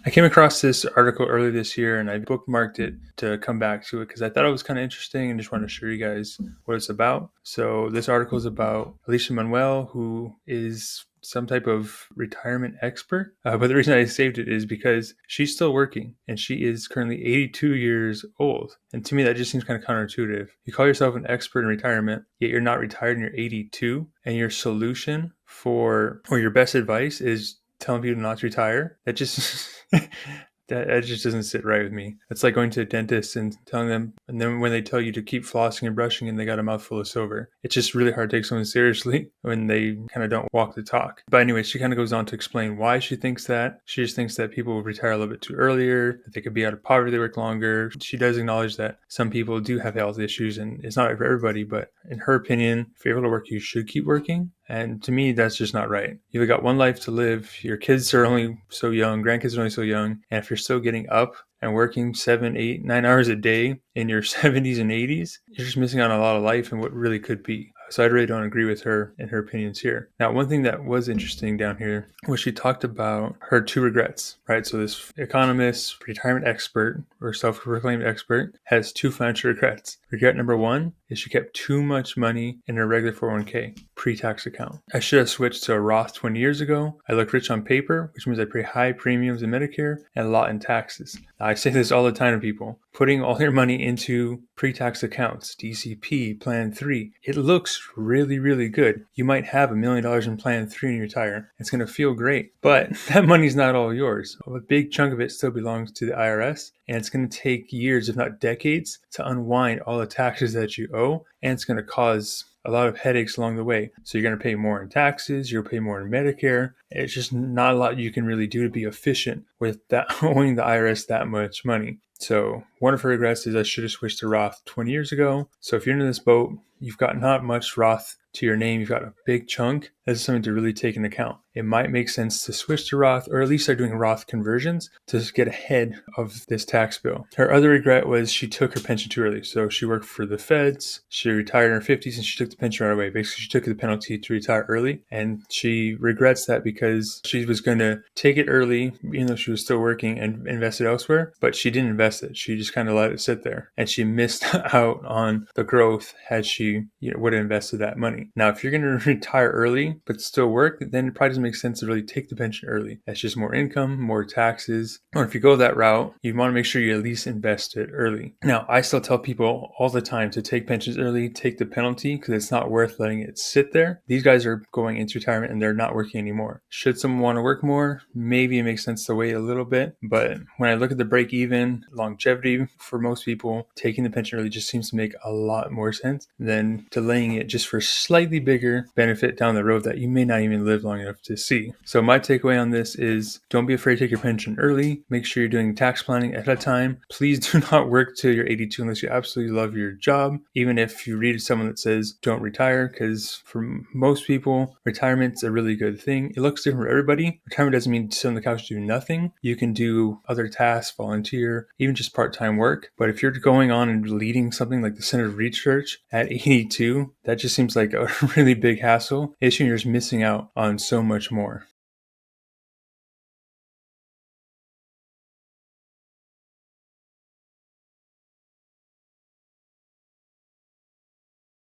I came across this article earlier this year and I bookmarked it to come back to it because I thought it was kind of interesting and just want to show you guys what it's about. So, this article is about Alicia Manuel, who is some type of retirement expert. But the reason I saved it is because she's still working and she is currently 82 years old. And to me, that just seems kind of counterintuitive. You call yourself an expert in retirement, yet you're not retired and you're 82, and your solution or your best advice is telling people not to retire. That just that just doesn't sit right with me. It's like going to a dentist and telling them, and then when they tell you to keep flossing and brushing and they got a mouthful of silver. It's just really hard to take someone seriously when they kind of don't walk the talk. But anyway, she kind of goes on to explain why she thinks that. She just thinks that people will retire a little bit too earlier, that they could be out of poverty if they work longer. She does acknowledge that some people do have health issues and it's not right for everybody, but in her opinion, if you're able to work, you should keep working. And to me, that's just not right. You've got one life to live. Your kids are only so young. Grandkids are only so young. And if you're still getting up and working 7, 8, 9 hours a day in your 70s and 80s, you're just missing out on a lot of life and what really could be. So I really don't agree with her and her opinions here. Now, one thing that was interesting down here was she talked about her 2 regrets, right? So this economist, retirement expert, or self-proclaimed expert has 2 financial regrets. Regret number 1 is she kept too much money in her regular 401k pre-tax account. I should have switched to a Roth 20 years ago. I look rich on paper, which means I pay high premiums in Medicare and a lot in taxes. Now, I say this all the time to people. Putting all your money into pre-tax accounts, DCP, Plan 3, it looks really, really good. You might have $1 million in Plan 3 when you retire. It's going to feel great, but that money's not all yours. A big chunk of it still belongs to the IRS, and it's going to take years, if not decades, to unwind all the taxes that you owe, and it's going to cause a lot of headaches along the way. So you're going to pay more in taxes, you'll pay more in Medicare. It's just not a lot you can really do to be efficient with that owing the IRS that much money. So one of her regrets is I should have switched to Roth 20 years ago. So if you're in this boat, you've got not much Roth to your name, you've got a big chunk. This is something to really take into account. It might make sense to switch to Roth, or at least start doing Roth conversions to get ahead of this tax bill. Her other regret was she took her pension too early. So she worked for the feds, she retired in her 50s, and she took the pension right away. Basically, she took the penalty to retire early, and she regrets that because she was going to take it early, even though she was still working, and invest it elsewhere, but she didn't invest it. She just kind of let it sit there, and she missed out on the growth had she would have invested that money. Now, if you're going to retire early but still work, then it probably doesn't make sense to really take the pension early. That's just more income, more taxes. Or if you go that route, you want to make sure you at least invest it early. Now, I still tell people all the time to take pensions early, take the penalty, because it's not worth letting it sit there. These guys are going into retirement and they're not working anymore. Should someone want to work more? Maybe it makes sense to wait a little bit. But when I look at the break even longevity for most people, taking the pension early just seems to make a lot more sense than delaying it just for slightly bigger benefit down the road that you may not even live long enough to see. So my takeaway on this is don't be afraid to take your pension early. Make sure you're doing tax planning ahead of time. Please do not work till you're 82 unless you absolutely love your job. Even if you read someone that says don't retire, because for most people, retirement's a really good thing. It looks different for everybody. Retirement doesn't mean sit on the couch do nothing. You can do other tasks, volunteer, even just part-time work. But if you're going on and leading something like the Center of Research at 82, that just seems like a really big hassle. Issue, you're just missing out on so much more.